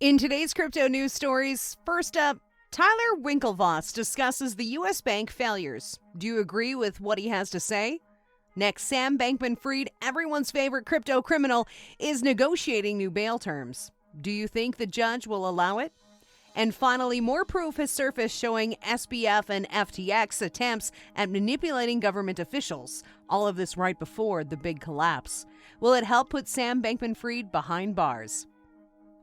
In today's crypto news stories, first up, Tyler Winklevoss discusses the U.S. bank failures. Do you agree with what he has to say? Next, Sam Bankman-Fried, everyone's favorite crypto criminal, is negotiating new bail terms. Do you think the judge will allow it? And finally, more proof has surfaced showing SBF and FTX attempts at manipulating government officials. All of this right before the big collapse. Will it help put Sam Bankman-Fried behind bars?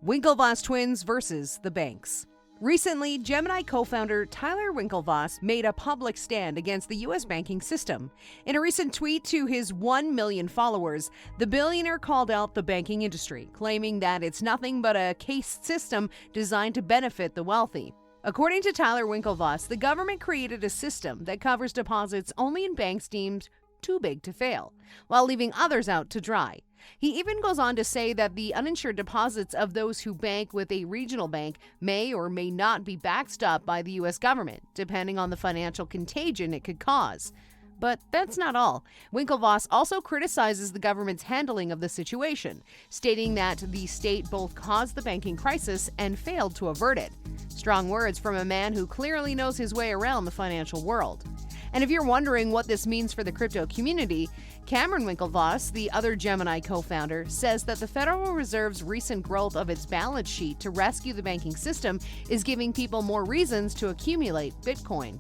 Winklevoss twins versus the banks. Recently, Gemini co-founder Tyler Winklevoss made a public stand against the U.S. banking system. In a recent tweet to his 1 million followers, the billionaire called out the banking industry, claiming that it's nothing but a caste system designed to benefit the wealthy. According to Tyler Winklevoss, the government created a system that covers deposits only in banks deemed too big to fail, while leaving others out to dry. He even goes on to say that the uninsured deposits of those who bank with a regional bank may or may not be backstopped by the U.S. government, depending on the financial contagion it could cause. But that's not all. Winklevoss also criticizes the government's handling of the situation, stating that the state both caused the banking crisis and failed to avert it. Strong words from a man who clearly knows his way around the financial world. And if you're wondering what this means for the crypto community, Cameron Winklevoss, the other Gemini co-founder, says that the Federal Reserve's recent growth of its balance sheet to rescue the banking system is giving people more reasons to accumulate Bitcoin.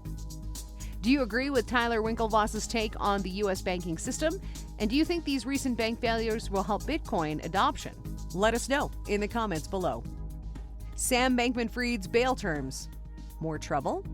Do you agree with Tyler Winklevoss's take on the U.S. banking system? And do you think these recent bank failures will help Bitcoin adoption? Let us know in the comments below. Sam Bankman-Fried's bail terms. More trouble?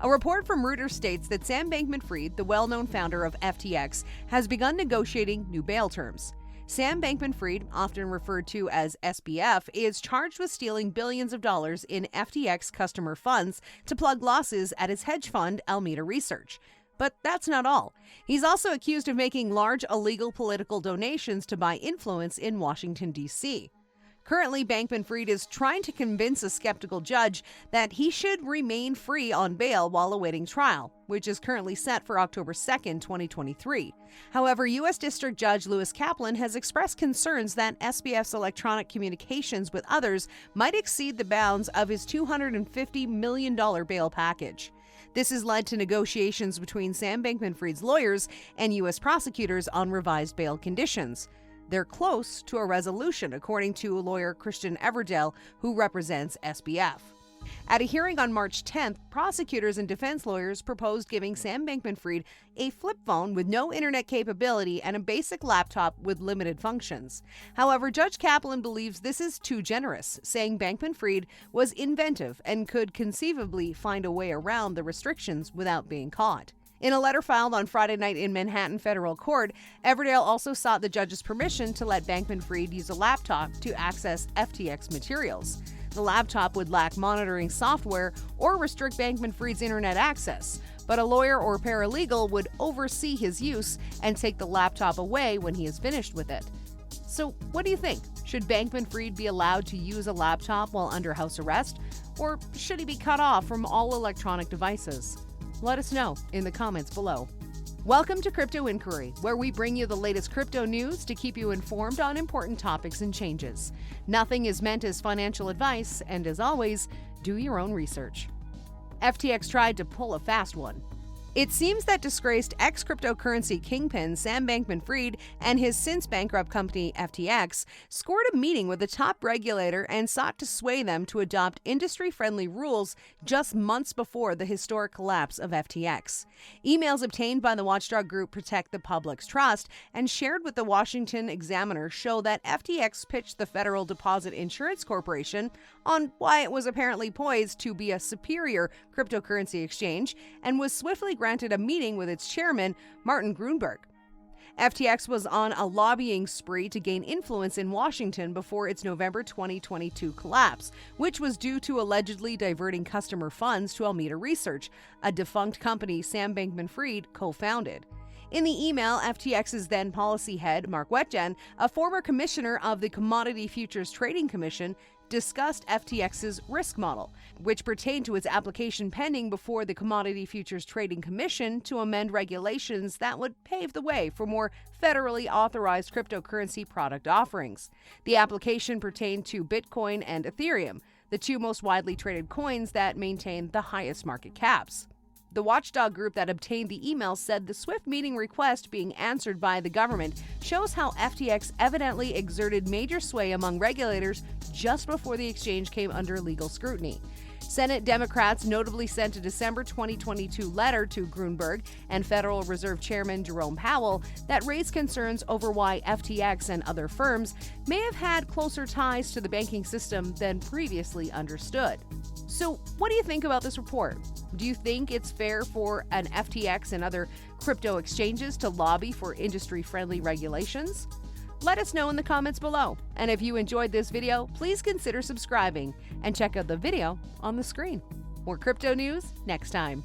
A report from Reuters states that Sam Bankman-Fried, the well-known founder of FTX, has begun negotiating new bail terms. Sam Bankman-Fried, often referred to as SBF, is charged with stealing billions of dollars in FTX customer funds to plug losses at his hedge fund, Alameda Research. But that's not all. He's also accused of making large illegal political donations to buy influence in Washington, D.C. Currently, Bankman-Fried is trying to convince a skeptical judge that he should remain free on bail while awaiting trial, which is currently set for October 2nd, 2023. However, U.S. District Judge Lewis Kaplan has expressed concerns that SBF's electronic communications with others might exceed the bounds of his $250 million bail package. This has led to negotiations between Sam Bankman-Fried's lawyers and U.S. prosecutors on revised bail conditions. They're close to a resolution, according to lawyer Christian Everdell, who represents SBF. At a hearing on March 10th, prosecutors and defense lawyers proposed giving Sam Bankman-Fried a flip phone with no internet capability and a basic laptop with limited functions. However, Judge Kaplan believes this is too generous, saying Bankman-Fried was inventive and could conceivably find a way around the restrictions without being caught. In a letter filed on Friday night in Manhattan federal court, Everdale also sought the judge's permission to let Bankman-Fried use a laptop to access FTX materials. The laptop would lack monitoring software or restrict Bankman-Fried's internet access, but a lawyer or paralegal would oversee his use and take the laptop away when he is finished with it. So, what do you think? Should Bankman-Fried be allowed to use a laptop while under house arrest, or should he be cut off from all electronic devices? Let us know in the comments below. Welcome to Crypto Inquiry, where we bring you the latest crypto news to keep you informed on important topics and changes. Nothing is meant as financial advice, and as always, do your own research. FTX tried to pull a fast one. It seems that disgraced ex-cryptocurrency kingpin Sam Bankman-Fried and his since-bankrupt company FTX scored a meeting with the top regulator and sought to sway them to adopt industry-friendly rules just months before the historic collapse of FTX. Emails obtained by the watchdog group Protect the Public's Trust and shared with the Washington Examiner show that FTX pitched the Federal Deposit Insurance Corporation on why it was apparently poised to be a superior cryptocurrency exchange and was swiftly granted a meeting with its chairman, Martin Grunberg. FTX was on a lobbying spree to gain influence in Washington before its November 2022 collapse, which was due to allegedly diverting customer funds to Alameda Research, a defunct company Sam Bankman-Fried co-founded. In the email, FTX's then policy head, Mark Wetjen, a former commissioner of the Commodity Futures Trading Commission, discussed FTX's risk model, which pertained to its application pending before the Commodity Futures Trading Commission to amend regulations that would pave the way for more federally authorized cryptocurrency product offerings. The application pertained to Bitcoin and Ethereum, the two most widely traded coins that maintain the highest market caps. The watchdog group that obtained the email said the swift meeting request being answered by the government shows how FTX evidently exerted major sway among regulators just before the exchange came under legal scrutiny. Senate Democrats notably sent a December 2022 letter to Grunberg and Federal Reserve Chairman Jerome Powell that raised concerns over why FTX and other firms may have had closer ties to the banking system than previously understood. So, what do you think about this report? Do you think it's fair for an FTX and other crypto exchanges to lobby for industry-friendly regulations? Let us know in the comments below. And if you enjoyed this video, please consider subscribing and check out the video on the screen. More crypto news next time.